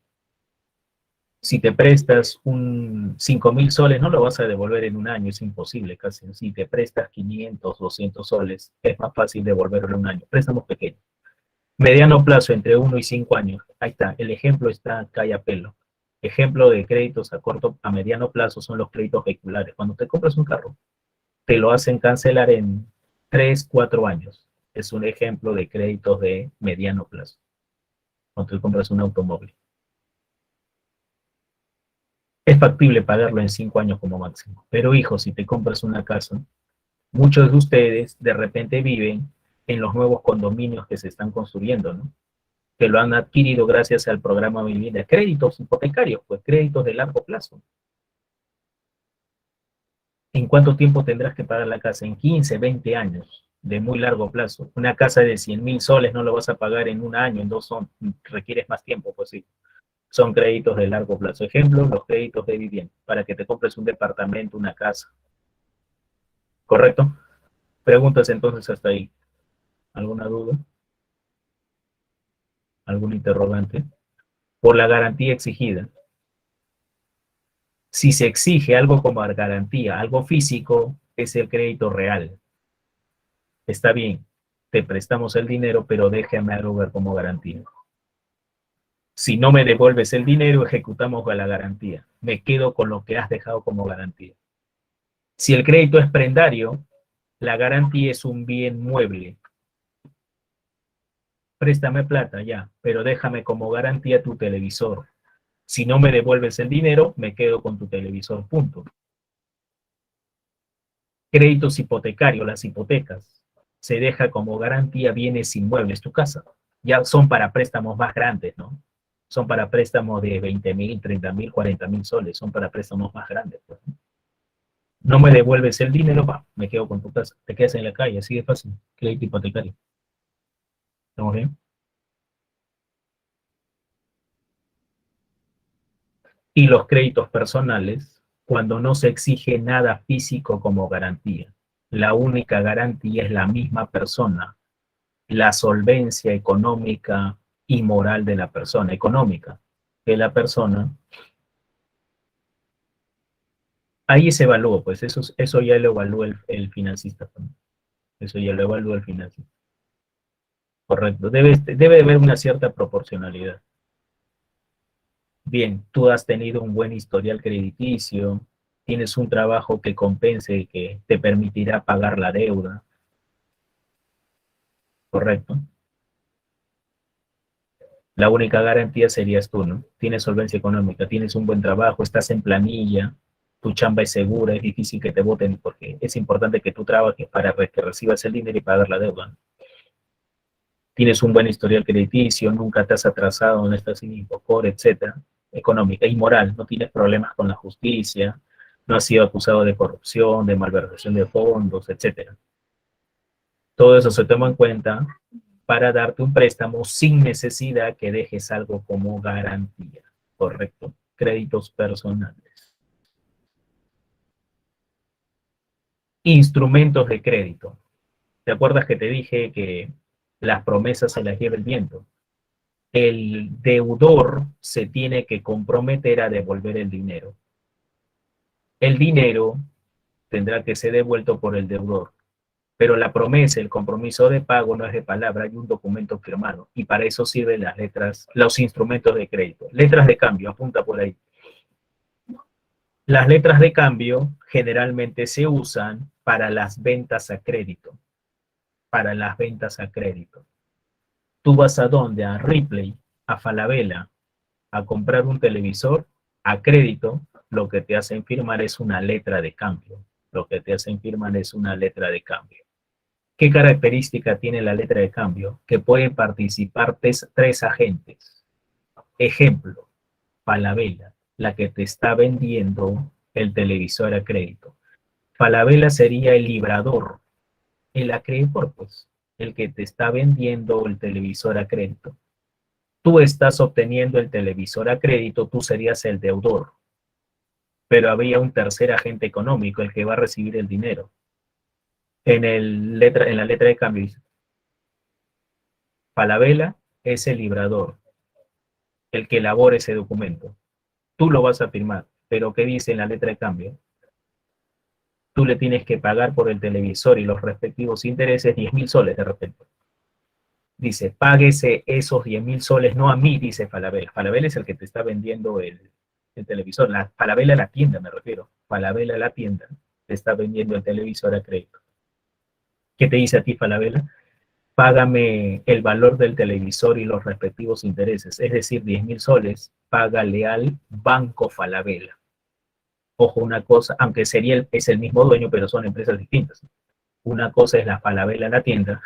A: Si te prestas un 5.000 soles, no lo vas a devolver en un año, es imposible casi. Si te prestas 500, 200 soles, es más fácil devolverlo en un año. Préstamos pequeños. Mediano plazo, entre 1 y 5 años. Ahí está, el ejemplo está cae a pelo. Ejemplo de créditos a mediano plazo son los créditos vehiculares. Cuando te compras un carro, te lo hacen cancelar en 3, 4 años. Es un ejemplo de créditos de mediano plazo. Cuando te compras un automóvil. Es factible pagarlo en 5 años como máximo. Pero hijo, si te compras una casa, muchos de ustedes de repente viven en los nuevos condominios que se están construyendo, ¿no? Que lo han adquirido gracias al programa Vivienda. Créditos hipotecarios, pues créditos de largo plazo. ¿En cuánto tiempo tendrás que pagar la casa? En 15, 20 años, de muy largo plazo. Una casa de 100.000 soles no lo vas a pagar en un año, en 2, requieres más tiempo, pues sí. Son créditos de largo plazo. Ejemplo, los créditos de vivienda, para que te compres un departamento, una casa. ¿Correcto? Preguntas entonces hasta ahí. ¿Alguna duda? ¿Algún interrogante? Por la garantía exigida. Si se exige algo como garantía, algo físico, es el crédito real. Está bien, te prestamos el dinero, pero déjame algo como garantía. Si no me devuelves el dinero, ejecutamos la garantía. Me quedo con lo que has dejado como garantía. Si el crédito es prendario, la garantía es un bien mueble. Préstame plata ya, pero déjame como garantía tu televisor. Si no me devuelves el dinero, me quedo con tu televisor, punto. Créditos hipotecarios, las hipotecas. Se deja como garantía bienes inmuebles, tu casa. Ya son para préstamos más grandes, ¿no? Son para préstamos de 20.000, 30.000, 40.000 soles. Son para préstamos más grandes, pues. No me devuelves el dinero, va, me quedo con tu casa. Te quedas en la calle, así de fácil. Crédito hipotecario. ¿Estamos bien? Y los créditos personales, cuando no se exige nada físico como garantía. La única garantía es la misma persona, la solvencia económica y moral de la persona, económica, que la persona Ahí se evalúa, pues eso ya lo evalúa el financista. Eso ya lo evalúa el financista. Correcto. Debe haber una cierta proporcionalidad. Bien, tú has tenido un buen historial crediticio, tienes un trabajo que compense y que te permitirá pagar la deuda. Correcto. La única garantía serías tú, ¿no? Tienes solvencia económica, tienes un buen trabajo, estás en planilla, tu chamba es segura, es difícil que te voten porque es importante que tú trabajes para que recibas el dinero y pagar la deuda, ¿no? Tienes un buen historial crediticio, nunca te has atrasado, no estás sin Impocor, etcétera, económica y moral, no tienes problemas con la justicia, no has sido acusado de corrupción, de malversación de fondos, etcétera. Todo eso se toma en cuenta para darte un préstamo sin necesidad que dejes algo como garantía, ¿correcto? Créditos personales. Instrumentos de crédito. ¿Te acuerdas que te dije que las promesas se las lleva el viento? El deudor se tiene que comprometer a devolver el dinero. El dinero tendrá que ser devuelto por el deudor, pero la promesa, el compromiso de pago no es de palabra, hay un documento firmado y para eso sirven las letras, los instrumentos de crédito. Letras de cambio, apunta por ahí. Las letras de cambio generalmente se usan para las ventas a crédito, para las ventas a crédito. Tú vas a dónde, a Ripley, a Falabella, a comprar un televisor a crédito, lo que te hacen firmar es una letra de cambio. Lo que te hacen firmar es una letra de cambio. ¿Qué característica tiene la letra de cambio? Que pueden participar tres agentes. Ejemplo, Falabella, la que te está vendiendo el televisor a crédito. Falabella sería el librador, el acreedor, pues, el que te está vendiendo el televisor a crédito. Tú estás obteniendo el televisor a crédito, tú serías el deudor, pero habría un tercer agente económico, el que va a recibir el dinero. En la letra de cambio dice, Falabella es el librador, el que elabora ese documento. Tú lo vas a firmar, pero ¿qué dice en la letra de cambio? Tú le tienes que pagar por el televisor y los respectivos intereses 10.000 soles de repente. Dice, páguese esos 10.000 soles, no a mí, dice Falabella. Falabella es el que te está vendiendo el televisor. Falabella la tienda, me refiero. Falabella la tienda te está vendiendo el televisor a crédito. ¿Qué te dice a ti Falabella? Págame el valor del televisor y los respectivos intereses, es decir, 10.000 soles, págale al Banco Falabella. Ojo, una cosa, aunque es el mismo dueño, pero son empresas distintas. Una cosa es la Falabella la tienda,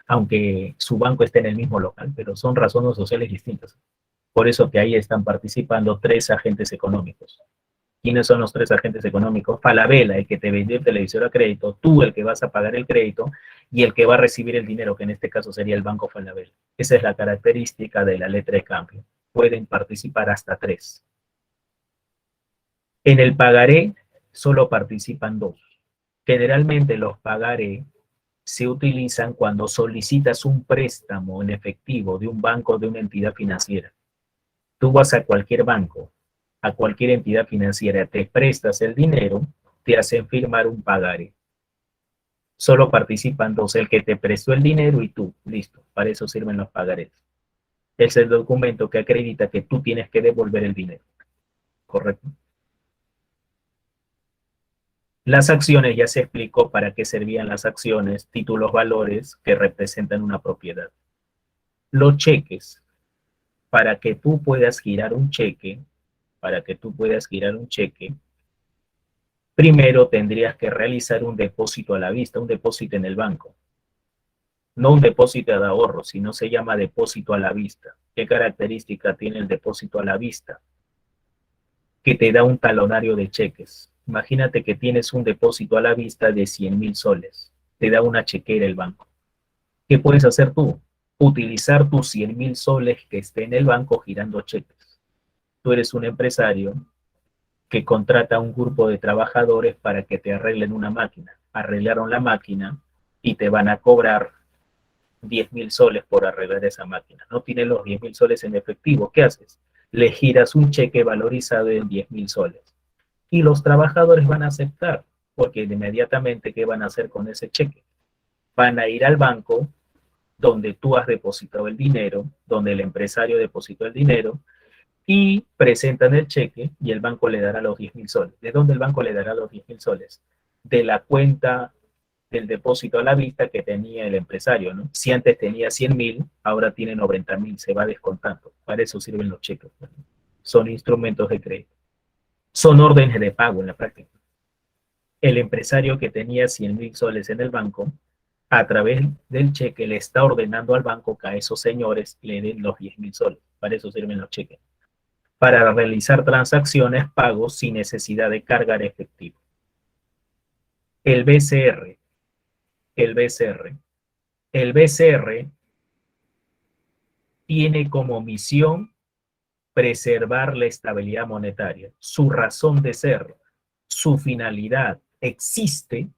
A: aunque su banco esté en el mismo local, pero son razones sociales distintas. Por eso que ahí están participando tres agentes económicos. ¿Quiénes son los tres agentes económicos? Falabella, el que te vendió el televisor a crédito, tú el que vas a pagar el crédito y el que va a recibir el dinero, que en este caso sería el Banco Falabella. Esa es la característica de la letra de cambio. Pueden participar hasta tres. En el pagaré solo participan dos. Generalmente los pagaré se utilizan cuando solicitas un préstamo en efectivo de un banco o de una entidad financiera. Tú vas a cualquier banco, a cualquier entidad financiera, te prestas el dinero, te hacen firmar un pagaré. Solo participan dos, el que te prestó el dinero y tú, listo, para eso sirven los pagarés. Es el documento que acredita que tú tienes que devolver el dinero, ¿correcto? Las acciones, ya se explicó para qué servían las acciones, títulos, valores que representan una propiedad. Los cheques, para que tú puedas girar un cheque, primero tendrías que realizar un depósito a la vista, un depósito en el banco. No un depósito de ahorro, sino se llama depósito a la vista. ¿Qué característica tiene el depósito a la vista? Que te da un talonario de cheques. Imagínate que tienes un depósito a la vista de 100.000 soles. Te da una chequera el banco. ¿Qué puedes hacer tú? Utilizar tus 100.000 soles que esté en el banco girando cheques. Tú eres un empresario que contrata a un grupo de trabajadores para que te arreglen una máquina. Arreglaron la máquina y te van a cobrar 10.000 soles por arreglar esa máquina. No tienes los 10.000 soles en efectivo. ¿Qué haces? Le giras un cheque valorizado en 10.000 soles. Y los trabajadores van a aceptar, porque inmediatamente, ¿qué van a hacer con ese cheque? Van a ir al banco donde tú has depositado el dinero, donde el empresario depositó el dinero, y presentan el cheque y el banco le dará los 10.000 soles. ¿De dónde el banco le dará los 10.000 soles? De la cuenta del depósito a la vista que tenía el empresario, ¿no? Si antes tenía 100.000, ahora tiene 90.000, se va descontando. Para eso sirven los cheques. Son instrumentos de crédito. Son órdenes de pago en la práctica. El empresario que tenía 100.000 soles en el banco, a través del cheque le está ordenando al banco que a esos señores le den los 10.000 soles. Para eso sirven los cheques. Para realizar transacciones, pagos sin necesidad de cargar efectivo. El BCR, el BCR, el BCR tiene como misión preservar la estabilidad monetaria. Su razón de ser, su finalidad existe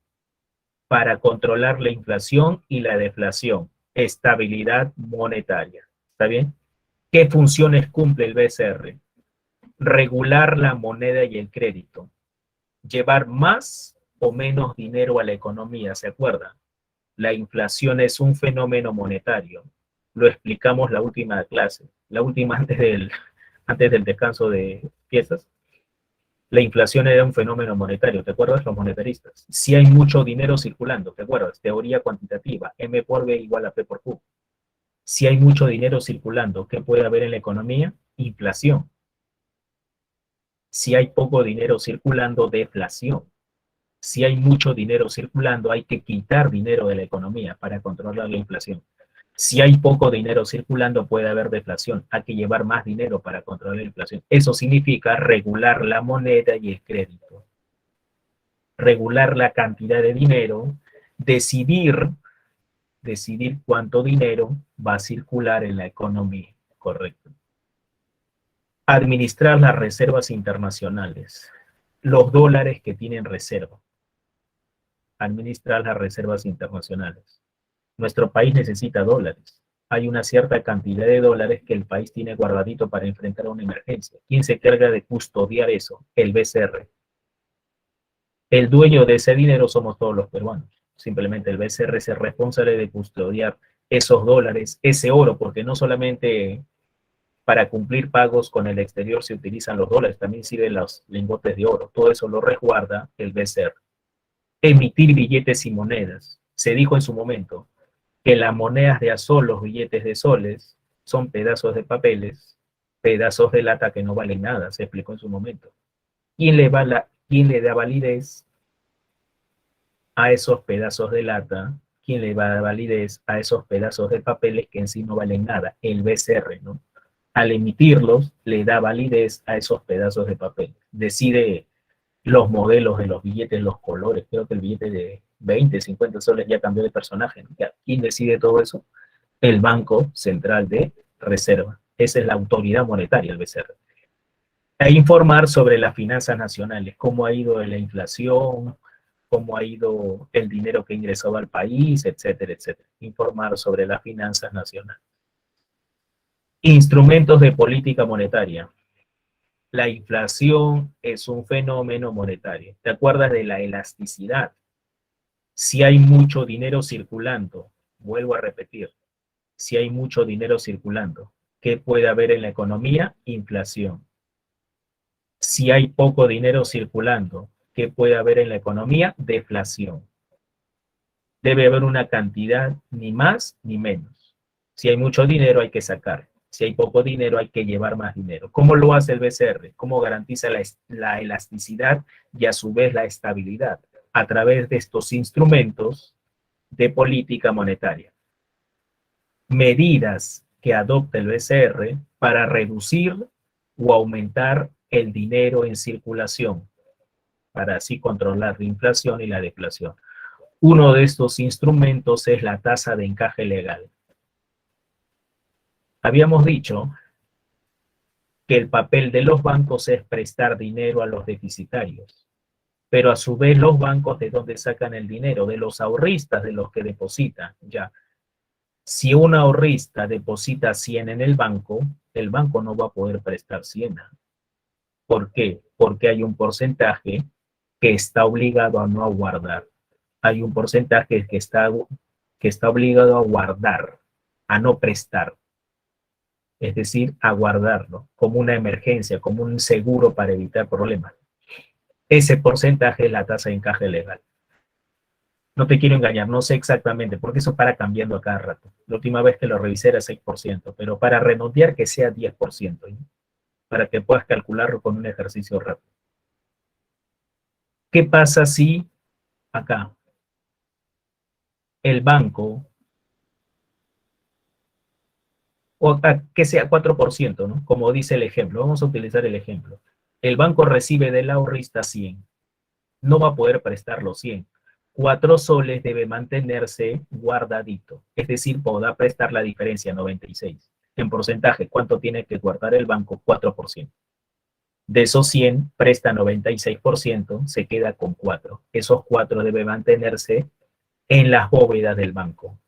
A: para controlar la inflación y la deflación. Estabilidad monetaria. ¿Está bien? ¿Qué funciones cumple el BCR? Regular la moneda y el crédito. Llevar más o menos dinero a la economía, ¿se acuerdan? La inflación es un fenómeno monetario. Lo explicamos la última clase, la última antes del descanso de piezas. La inflación era un fenómeno monetario, ¿te acuerdas? Los monetaristas. Si hay mucho dinero circulando, ¿te acuerdas? Teoría cuantitativa, M por B igual a P por Q. Si hay mucho dinero circulando, ¿qué puede haber en la economía? Inflación. Si hay poco dinero circulando, deflación. Si hay mucho dinero circulando, hay que quitar dinero de la economía para controlar la inflación. Si hay poco dinero circulando, puede haber deflación. Hay que llevar más dinero para controlar la inflación. Eso significa regular la moneda y el crédito. Regular la cantidad de dinero, decidir cuánto dinero va a circular en la economía. Correcto. Administrar las reservas internacionales. Los dólares que tienen reserva. Administrar las reservas internacionales. Nuestro país necesita dólares. Hay una cierta cantidad de dólares que el país tiene guardadito para enfrentar una emergencia. ¿Quién se encarga de custodiar eso? El BCR. El dueño de ese dinero somos todos los peruanos. Simplemente el BCR es responsable de custodiar esos dólares, ese oro, porque no solamente para cumplir pagos con el exterior se utilizan los dólares, también sirven los lingotes de oro. Todo eso lo resguarda el BCR. Emitir billetes y monedas. Se dijo en su momento que las monedas de a sol, los billetes de soles, son pedazos de papeles, pedazos de lata que no valen nada, se explicó en su momento. ¿Quién le da validez a esos pedazos de lata? ¿Quién le va a dar validez a esos pedazos de papeles que en sí no valen nada? El BCR, ¿no? Al emitirlos, le da validez a esos pedazos de papel. Decide los modelos de los billetes, los colores. Creo que el billete de 20, 50 soles ya cambió de personaje, ¿no? ¿Quién decide todo eso? El Banco Central de Reserva. Esa es la autoridad monetaria, el BCR. E informar sobre las finanzas nacionales, cómo ha ido la inflación, cómo ha ido el dinero que ingresó al país, etcétera, etcétera. Informar sobre las finanzas nacionales. Instrumentos de política monetaria. La inflación es un fenómeno monetario. ¿Te acuerdas de la elasticidad? Si hay mucho dinero circulando, vuelvo a repetir, si hay mucho dinero circulando, ¿qué puede haber en la economía? Inflación. Si hay poco dinero circulando, ¿qué puede haber en la economía? Deflación. Debe haber una cantidad, ni más ni menos. Si hay mucho dinero, hay que sacar. Si hay poco dinero, hay que llevar más dinero. ¿Cómo lo hace el BCR? ¿Cómo garantiza la elasticidad y a su vez la estabilidad? A través de estos instrumentos de política monetaria. Medidas que adopta el BCR para reducir o aumentar el dinero en circulación, para así controlar la inflación y la deflación. Uno de estos instrumentos es la tasa de encaje legal. Habíamos dicho que el papel de los bancos es prestar dinero a los deficitarios, pero a su vez los bancos, ¿de dónde sacan el dinero? De los ahorristas, de los que depositan. Ya, si un ahorrista deposita 100 en el banco no va a poder prestar 100. ¿Por qué? Porque hay un porcentaje que está obligado a no guardar. Hay un porcentaje que está obligado a guardar, a no prestar. Es decir, a guardarlo como una emergencia, como un seguro para evitar problemas. Ese porcentaje es la tasa de encaje legal. No te quiero engañar, no sé exactamente, porque eso para cambiando a cada rato. La última vez que lo revisé era 6%, pero para redondear que sea 10%, ¿no? Para que puedas calcularlo con un ejercicio rápido. ¿Qué pasa si acá el banco, o que sea 4%, ¿no? Como dice el ejemplo, vamos a utilizar el ejemplo. El banco recibe del ahorrista 100, no va a poder prestar los 100. 4 soles debe mantenerse guardadito, es decir, podrá prestar la diferencia, 96. En porcentaje, ¿cuánto tiene que guardar el banco? 4%. De esos 100, presta 96%, se queda con 4. Esos 4 debe mantenerse en las bóvedas del banco.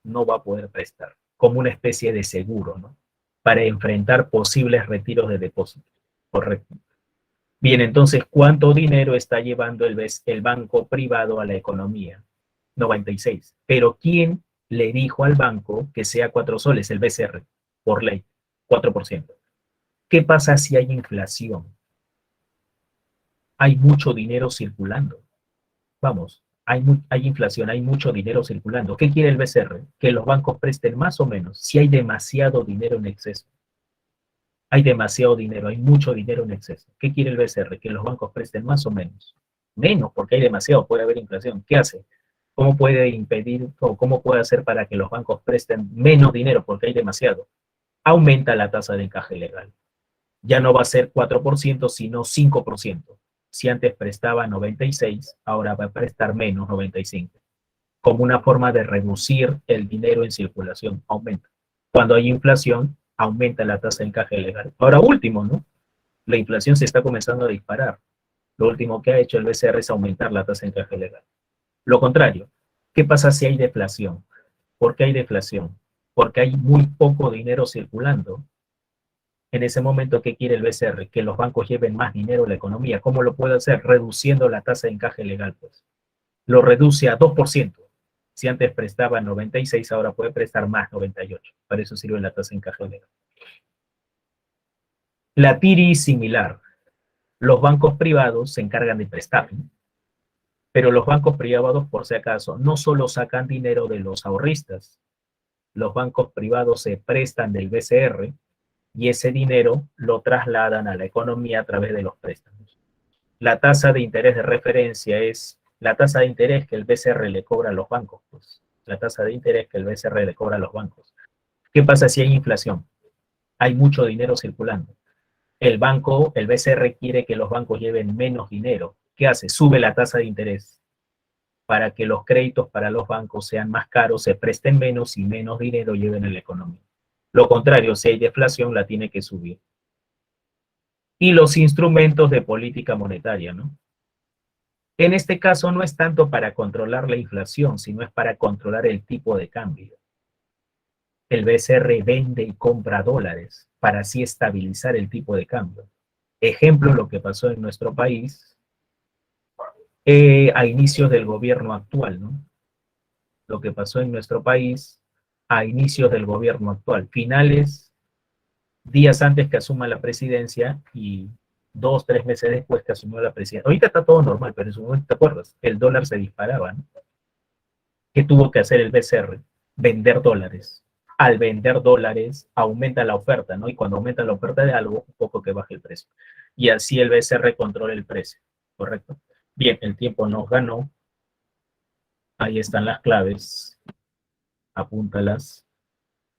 A: No va a poder prestar, como una especie de seguro, ¿no? Para enfrentar posibles retiros de depósito. Correcto. Bien, entonces, ¿cuánto dinero está llevando el banco privado a la economía? 96. Pero ¿quién le dijo al banco que sea 4 soles? El BCR, por ley, 4%. ¿Qué pasa si hay inflación? Hay mucho dinero circulando. Vamos, hay inflación, hay mucho dinero circulando. ¿Qué quiere el BCR? Que los bancos presten más o menos. Si hay demasiado dinero en exceso. Hay demasiado dinero, hay mucho dinero en exceso. ¿Qué quiere el BCR? Que los bancos presten más o menos. Menos, porque hay demasiado, puede haber inflación. ¿Qué hace? ¿Cómo puede impedir o cómo puede hacer para que los bancos presten menos dinero porque hay demasiado? Aumenta la tasa de encaje legal. Ya no va a ser 4%, sino 5%. Si antes prestaba 96, ahora va a prestar menos 95. Como una forma de reducir el dinero en circulación, aumenta. Cuando hay inflación, aumenta la tasa de encaje legal. Ahora último, ¿no? La inflación se está comenzando a disparar. Lo último que ha hecho el BCR es aumentar la tasa de encaje legal. Lo contrario, ¿qué pasa si hay deflación? ¿Por qué hay deflación? Porque hay muy poco dinero circulando. En ese momento, ¿qué quiere el BCR? Que los bancos lleven más dinero a la economía. ¿Cómo lo puede hacer? Reduciendo la tasa de encaje legal, pues. Lo reduce a 2%. Si antes prestaba 96, ahora puede prestar más 98. Para eso sirve la tasa de encaje legal. La TIRI similar. Los bancos privados se encargan de prestar, ¿no? Pero los bancos privados, por si acaso, no solo sacan dinero de los ahorristas. Los bancos privados se prestan del BCR y ese dinero lo trasladan a la economía a través de los préstamos. La tasa de interés de referencia es la tasa de interés que el BCR le cobra a los bancos, pues. La tasa de interés que el BCR le cobra a los bancos. ¿Qué pasa si hay inflación? Hay mucho dinero circulando. El banco, el BCR quiere que los bancos lleven menos dinero. ¿Qué hace? Sube la tasa de interés para que los créditos para los bancos sean más caros, se presten menos y menos dinero lleven a la economía. Lo contrario, si hay deflación, la tiene que subir. Y los instrumentos de política monetaria, ¿no? En este caso no es tanto para controlar la inflación, sino es para controlar el tipo de cambio. El BCR vende y compra dólares para así estabilizar el tipo de cambio. Ejemplo, lo que pasó en nuestro país a inicios del gobierno actual, ¿no? Lo que pasó en nuestro país a inicios del gobierno actual, finales, días antes que asuma la presidencia y 2, 3 meses después que asumió la presidencia. Ahorita está todo normal, pero en su momento, ¿te acuerdas? El dólar se disparaba, ¿no? ¿Qué tuvo que hacer el BCR? Vender dólares. Al vender dólares aumenta la oferta, ¿no? Y cuando aumenta la oferta de algo, un poco que baje el precio. Y así el BCR controla el precio, ¿correcto? Bien, el tiempo nos ganó. Ahí están las claves. Apúntalas,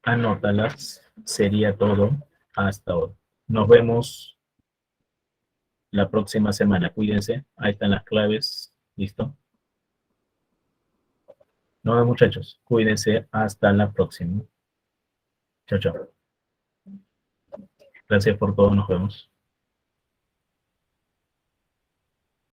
A: anótalas. Sería todo hasta ahora. Nos vemos la próxima semana. Cuídense. Ahí están las claves. ¿Listo? No, muchachos. Cuídense. Hasta la próxima. Chao, chao. Gracias por todo. Nos vemos.